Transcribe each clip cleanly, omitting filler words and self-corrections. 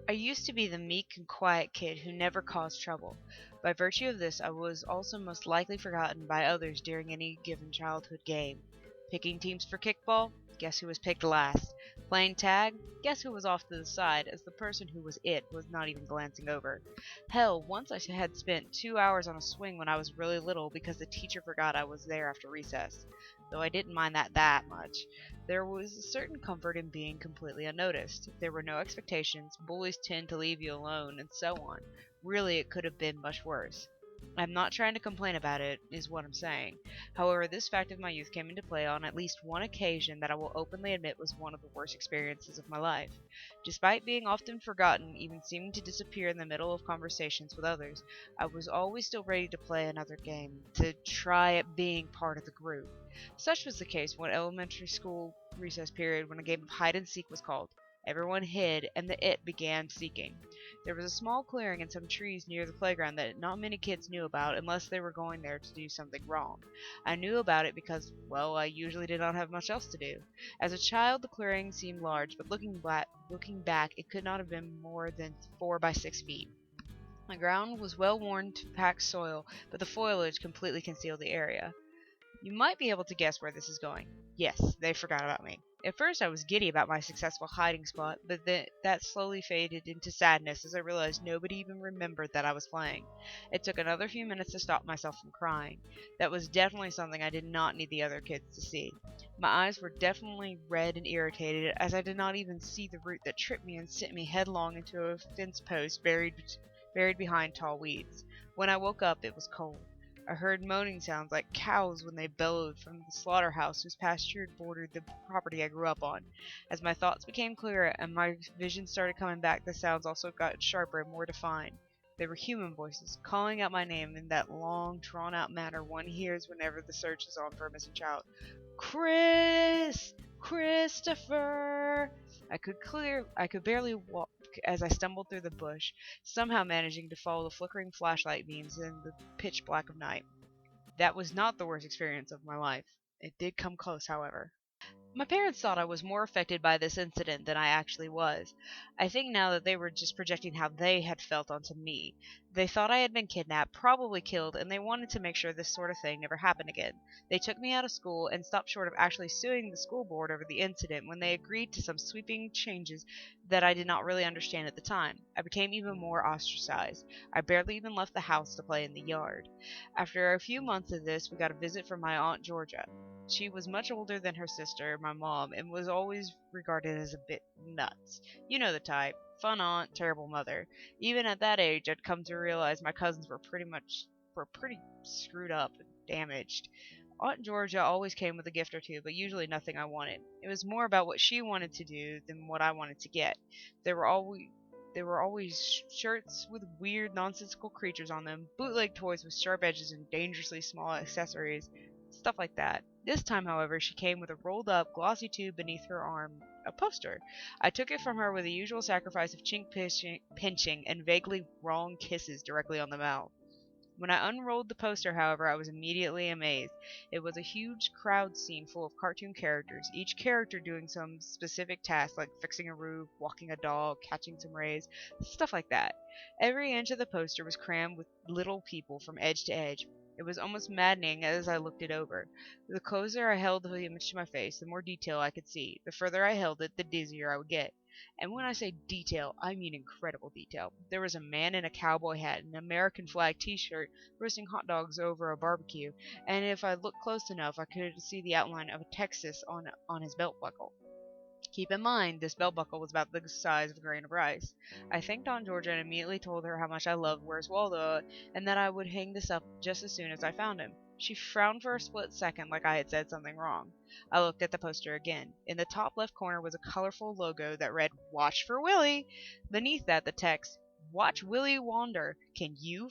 I used to be the meek and quiet kid who never caused trouble. By virtue of this, I was also most likely forgotten by others during any given childhood game. Picking teams for kickball? Guess who was picked last? Playing tag? Guess who was off to the side, as the person who was it was not even glancing over. Hell, once I had spent 2 hours on a swing when I was really little because the teacher forgot I was there after recess. Though I didn't mind that much. There was a certain comfort in being completely unnoticed. There were no expectations, bullies tend to leave you alone, and so on. Really, it could have been much worse. I'm not trying to complain about it, is what I'm saying. However, this fact of my youth came into play on at least one occasion that I will openly admit was one of the worst experiences of my life. Despite being often forgotten, even seeming to disappear in the middle of conversations with others, I was always still ready to play another game, to try at being part of the group. Such was the case one elementary school recess period when a game of hide and seek was called. Everyone hid, and the it began seeking. There was a small clearing and some trees near the playground that not many kids knew about unless they were going there to do something wrong. I knew about it because, well, I usually did not have much else to do. As a child, the clearing seemed large, but looking back, it could not have been more than 4 by 6 feet. The ground was well worn to packed soil, but the foliage completely concealed the area. You might be able to guess where this is going. Yes, they forgot about me. At first I was giddy about my successful hiding spot, but that slowly faded into sadness as I realized nobody even remembered that I was playing. It took another few minutes to stop myself from crying. That was definitely something I did not need the other kids to see. My eyes were definitely red and irritated as I did not even see the root that tripped me and sent me headlong into a fence post buried behind tall weeds. When I woke up, it was cold. I heard moaning sounds like cows when they bellowed from the slaughterhouse whose pasture bordered the property I grew up on. As my thoughts became clearer and my vision started coming back, the sounds also got sharper and more defined. They were human voices, calling out my name in that long, drawn-out manner one hears whenever the search is on for a missing child. Chris! Christopher! I could barely walk as I stumbled through the bush, somehow managing to follow the flickering flashlight beams in the pitch black of night. That was not the worst experience of my life. It did come close, however. My parents thought I was more affected by this incident than I actually was. I think now that they were just projecting how they had felt onto me. They thought I had been kidnapped, probably killed, and they wanted to make sure this sort of thing never happened again. They took me out of school and stopped short of actually suing the school board over the incident when they agreed to some sweeping changes that I did not really understand at the time. I became even more ostracized. I barely even left the house to play in the yard. After a few months of this, we got a visit from my Aunt Georgia. She was much older than her sister, my mom, and was always regarded as a bit nuts. You know the type. Fun aunt, terrible mother. Even at that age, I'd come to realize my cousins were pretty screwed up and damaged. Aunt Georgia always came with a gift or two, but usually nothing I wanted. It was more about what she wanted to do than what I wanted to get. There were always there were always shirts with weird, nonsensical creatures on them, bootleg toys with sharp edges and dangerously small accessories, stuff like that. This time, however, she came with a rolled up, glossy tube beneath her arm, a poster. I took it from her with the usual sacrifice of pinching and vaguely wrong kisses directly on the mouth. When I unrolled the poster, however, I was immediately amazed. It was a huge crowd scene full of cartoon characters, each character doing some specific task like fixing a roof, walking a dog, catching some rays, stuff like that. Every inch of the poster was crammed with little people from edge to edge. It was almost maddening as I looked it over. The closer I held the image to my face, the more detail I could see. The further I held it, the dizzier I would get. And when I say detail, I mean incredible detail. There was a man in a cowboy hat and an American flag t-shirt roasting hot dogs over a barbecue, and if I looked close enough, I could see the outline of a Texas on his belt buckle. Keep in mind, this belt buckle was about the size of a grain of rice. I thanked Aunt Georgia and immediately told her how much I loved Where's Waldo, and that I would hang this up just as soon as I found him. She frowned for a split second like I had said something wrong. I looked at the poster again. In the top left corner was a colorful logo that read, Watch for Willy! Beneath that, the text, Watch Willy wander. Can you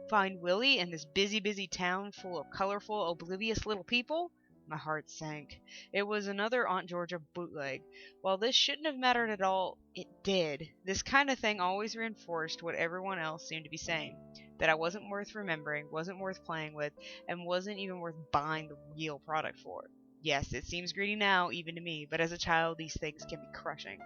find Willy in this busy town full of colorful, oblivious little people? My heart sank. It was another Aunt Georgia bootleg. While this shouldn't have mattered at all, it did. This kind of thing always reinforced what everyone else seemed to be saying. That I wasn't worth remembering, wasn't worth playing with, and wasn't even worth buying the real product for. Yes, it seems greedy now, even to me, but as a child these things can be crushing.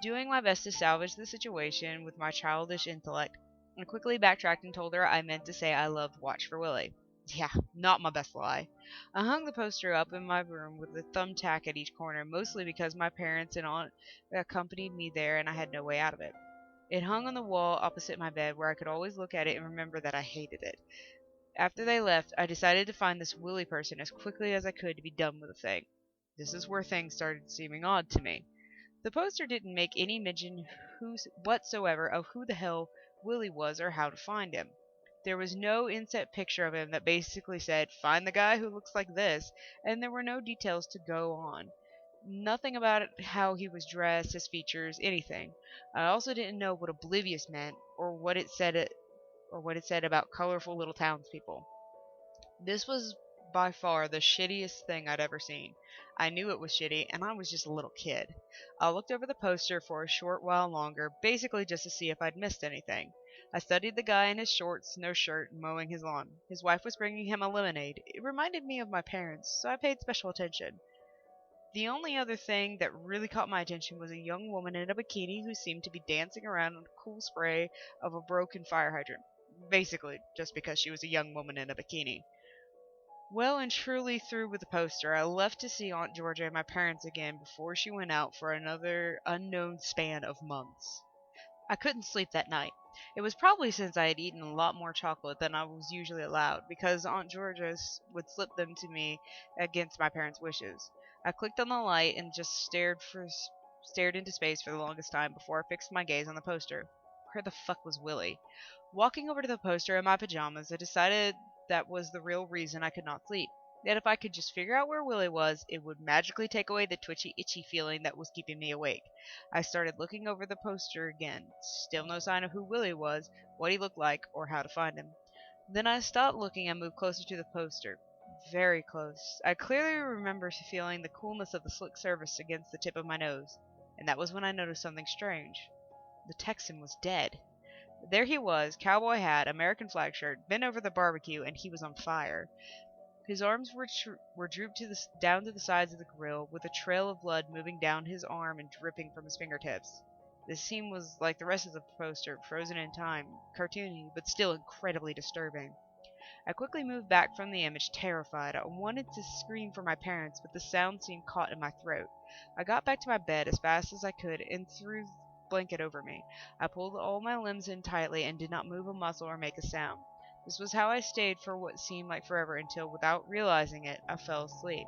Doing my best to salvage the situation with my childish intellect, I quickly backtracked and told her I meant to say I loved Watch for Willie. Yeah, not my best lie. I hung the poster up in my room with a thumbtack at each corner, mostly because my parents and aunt accompanied me there and I had no way out of it. It hung on the wall opposite my bed where I could always look at it and remember that I hated it. After they left, I decided to find this Willie person as quickly as I could to be done with the thing. This is where things started seeming odd to me. The poster didn't make any mention whatsoever of who the hell Willie was or how to find him. There was no inset picture of him that basically said, find the guy who looks like this, and there were no details to go on. Nothing about how he was dressed, his features, anything. I also didn't know what oblivious meant or what it said about colorful little townspeople. This was by far the shittiest thing I'd ever seen. I knew it was shitty, and I was just a little kid. I looked over the poster for a short while longer, basically just to see if I'd missed anything. I studied the guy in his shorts, no shirt, mowing his lawn. His wife was bringing him a lemonade. It reminded me of my parents, so I paid special attention. The only other thing that really caught my attention was a young woman in a bikini who seemed to be dancing around in a cool spray of a broken fire hydrant. Basically, just because she was a young woman in a bikini. Well and truly through with the poster, I left to see Aunt Georgia and my parents again before she went out for another unknown span of months. I couldn't sleep that night. It was probably since I had eaten a lot more chocolate than I was usually allowed, because Aunt Georgia would slip them to me against my parents' wishes. I clicked on the light and just stared into space for the longest time before I fixed my gaze on the poster. Where the fuck was Willie? Walking over to the poster in my pajamas, I decided that was the real reason I could not sleep. That if I could just figure out where Willie was, it would magically take away the twitchy, itchy feeling that was keeping me awake. I started looking over the poster again. Still no sign of who Willie was, what he looked like, or how to find him. Then I stopped looking and moved closer to the poster. Very close. I clearly remember feeling the coolness of the slick surface against the tip of my nose. And that was when I noticed something strange. The Texan was dead. There he was, cowboy hat, American flag shirt, bent over the barbecue, and he was on fire. His arms were drooped down to the sides of the grill, with a trail of blood moving down his arm and dripping from his fingertips. This scene was like the rest of the poster, frozen in time, cartoony, but still incredibly disturbing. I quickly moved back from the image, terrified. I wanted to scream for my parents, but the sound seemed caught in my throat. I got back to my bed as fast as I could and threw the blanket over me. I pulled all my limbs in tightly and did not move a muscle or make a sound. This was how I stayed for what seemed like forever until, without realizing it, I fell asleep.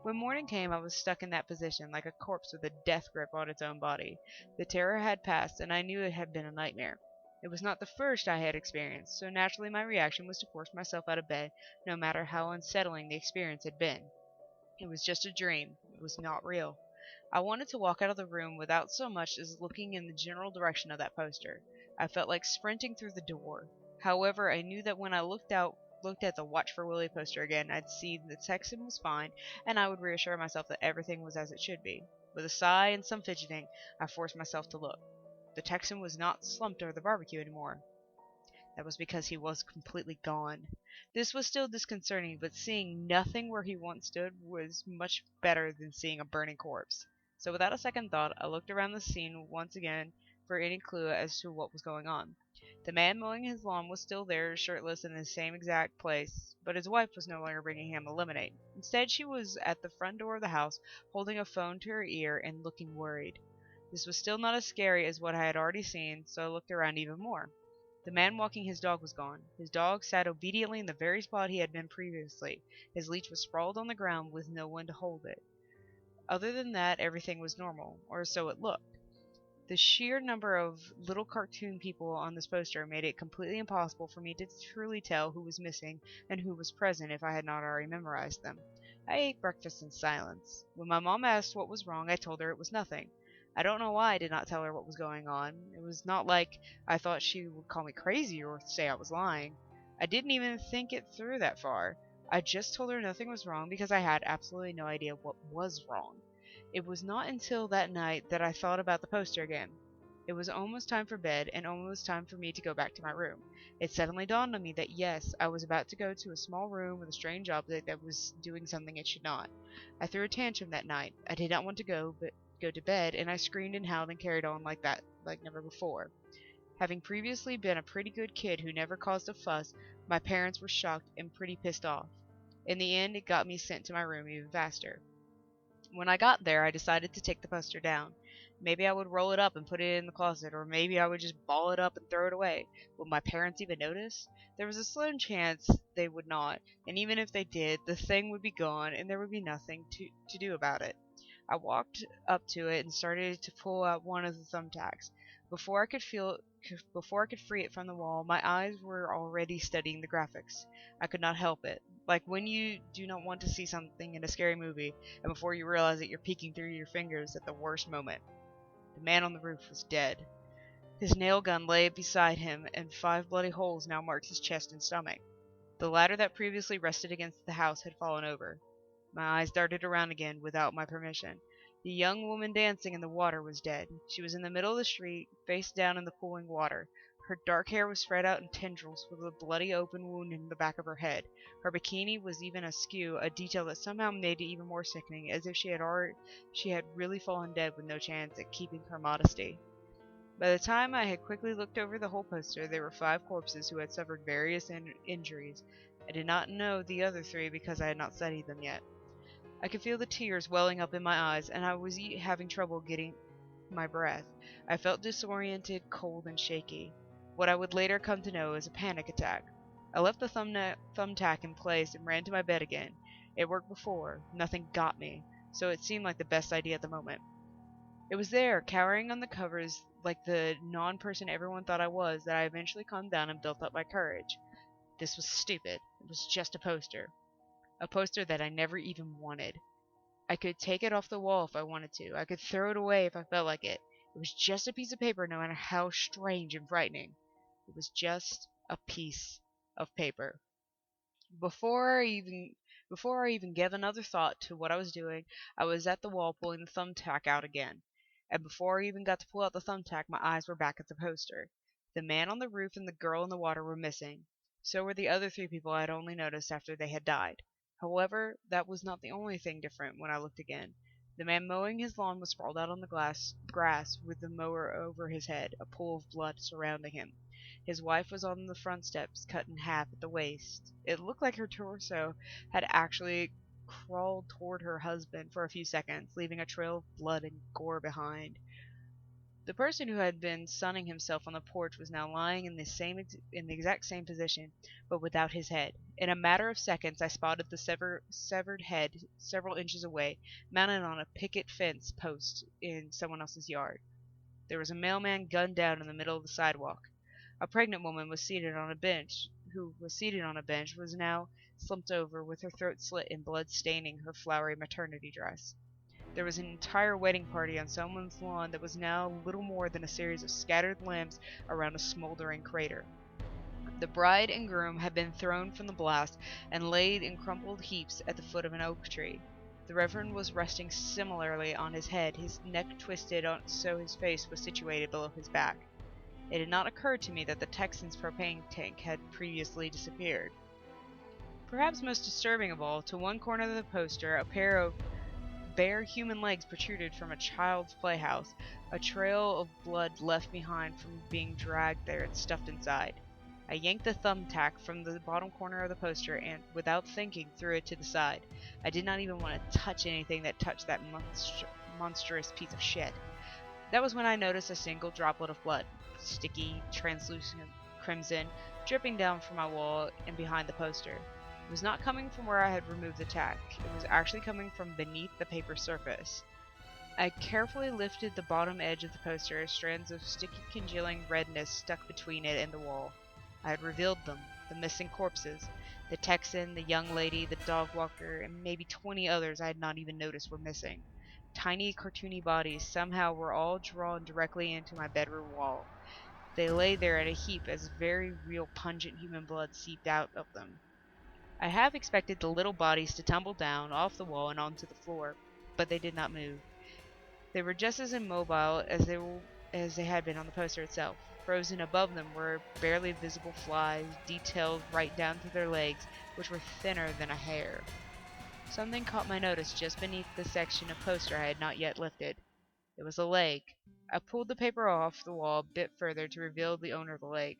When morning came, I was stuck in that position, like a corpse with a death grip on its own body. The terror had passed, and I knew it had been a nightmare. It was not the first I had experienced, so naturally my reaction was to force myself out of bed, no matter how unsettling the experience had been. It was just a dream. It was not real. I wanted to walk out of the room without so much as looking in the general direction of that poster. I felt like sprinting through the door. However, I knew that when I looked at the Watch for Willie poster again, I'd see the Texan was fine, and I would reassure myself that everything was as it should be. With a sigh and some fidgeting, I forced myself to look. The Texan was not slumped over the barbecue anymore. That was because he was completely gone. This was still disconcerting, but seeing nothing where he once stood was much better than seeing a burning corpse. So without a second thought, I looked around the scene once again for any clue as to what was going on. The man mowing his lawn was still there, shirtless in the same exact place, but his wife was no longer bringing him a lemonade. Instead, she was at the front door of the house, holding a phone to her ear and looking worried. This was still not as scary as what I had already seen, so I looked around even more. The man walking his dog was gone. His dog sat obediently in the very spot he had been previously. His leash was sprawled on the ground with no one to hold it. Other than that, everything was normal, or so it looked. The sheer number of little cartoon people on this poster made it completely impossible for me to truly tell who was missing and who was present if I had not already memorized them. I ate breakfast in silence. When my mom asked what was wrong, I told her it was nothing. I don't know why I did not tell her what was going on. It was not like I thought she would call me crazy or say I was lying. I didn't even think it through that far. I just told her nothing was wrong because I had absolutely no idea what was wrong. It was not until that night that I thought about the poster again. It was almost time for bed and almost time for me to go back to my room. It suddenly dawned on me that yes, I was about to go to a small room with a strange object that was doing something it should not. I threw a tantrum that night. I did not want to go, but go to bed, and I screamed and howled and carried on like that, like never before. Having previously been a pretty good kid who never caused a fuss, my parents were shocked and pretty pissed off. In the end, it got me sent to my room even faster. When I got there, I decided to take the poster down. Maybe I would roll it up and put it in the closet, or maybe I would just ball it up and throw it away. Would my parents even notice? There was a slim chance they would not, and even if they did, the thing would be gone and there would be nothing to do about it. I walked up to it and started to pull out one of the thumbtacks. Before I could free it from the wall, my eyes were already studying the graphics. I could not help it. Like when you do not want to see something in a scary movie, and before you realize that you're peeking through your fingers at the worst moment. The man on the roof was dead. His nail gun lay beside him, and 5 bloody holes now marked his chest and stomach. The ladder that previously rested against the house had fallen over. My eyes darted around again without my permission. The young woman dancing in the water was dead. She was in the middle of the street, face down in the pooling water. Her dark hair was spread out in tendrils with a bloody open wound in the back of her head. Her bikini was even askew, a detail that somehow made it even more sickening, as if she had really fallen dead with no chance at keeping her modesty. By the time I had quickly looked over the whole poster, there were 5 corpses who had suffered various injuries. I did not know the other 3 because I had not studied them yet. I could feel the tears welling up in my eyes, and I was having trouble getting my breath. I felt disoriented, cold, and shaky. What I would later come to know as a panic attack. I left the thumbtack in place and ran to my bed again. It worked before. Nothing got me, so it seemed like the best idea at the moment. It was there, cowering on the covers like the non-person everyone thought I was, that I eventually calmed down and built up my courage. This was stupid. It was just a poster. A poster that I never even wanted. I could take it off the wall if I wanted to. I could throw it away if I felt like it. It was just a piece of paper, no matter how strange and frightening. It was just a piece of paper. Before I even gave another thought to what I was doing, I was at the wall pulling the thumbtack out again. And before I even got to pull out the thumbtack, my eyes were back at the poster. The man on the roof and the girl in the water were missing. So were the other 3 people I had only noticed after they had died. However, that was not the only thing different when I looked again. The man mowing his lawn was sprawled out on the grass with the mower over his head, a pool of blood surrounding him. His wife was on the front steps, cut in half at the waist. It looked like her torso had actually crawled toward her husband for a few seconds, leaving a trail of blood and gore behind. The person who had been sunning himself on the porch was now lying in the exact same position, but without his head. In a matter of seconds, I spotted the severed head several inches away, mounted on a picket fence post in someone else's yard. There was a mailman gunned down in the middle of the sidewalk. A pregnant woman was seated on a bench, was now slumped over with her throat slit and blood staining her flowery maternity dress. There was an entire wedding party on someone's lawn that was now little more than a series of scattered limbs around a smoldering crater. The bride and groom had been thrown from the blast and laid in crumpled heaps at the foot of an oak tree. The Reverend was resting similarly on his head, his neck twisted so his face was situated below his back. It had not occurred to me that the Texan's propane tank had previously disappeared. Perhaps most disturbing of all, to one corner of the poster, a pair of bare human legs protruded from a child's playhouse, a trail of blood left behind from being dragged there and stuffed inside. I yanked the thumbtack from the bottom corner of the poster and, without thinking, threw it to the side. I did not even want to touch anything that touched that monstrous piece of shit. That was when I noticed a single droplet of blood, sticky, translucent, crimson, dripping down from my wall and behind the poster. It was not coming from where I had removed the tack. It was actually coming from beneath the paper surface. I carefully lifted the bottom edge of the poster as strands of sticky, congealing redness stuck between it and the wall. I had revealed them, the missing corpses. The Texan, the young lady, the dog walker, and maybe 20 others I had not even noticed were missing. Tiny, cartoony bodies somehow were all drawn directly into my bedroom wall. They lay there in a heap as very real pungent human blood seeped out of them. I half expected the little bodies to tumble down off the wall and onto the floor, but they did not move. They were just as immobile as they had been on the poster itself. Frozen above them were barely visible flies, detailed right down to their legs, which were thinner than a hair. Something caught my notice just beneath the section of poster I had not yet lifted. It was a lake. I pulled the paper off the wall a bit further to reveal the owner of the lake.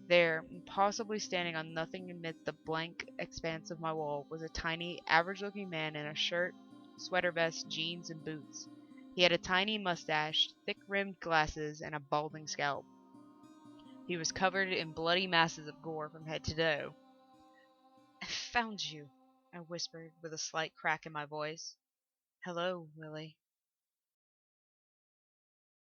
There, impossibly standing on nothing amidst the blank expanse of my wall, was a tiny, average-looking man in a shirt, sweater vest, jeans, and boots. He had a tiny mustache, thick-rimmed glasses, and a balding scalp. He was covered in bloody masses of gore from head to toe. "I found you," I whispered, with a slight crack in my voice. "Hello, Willy."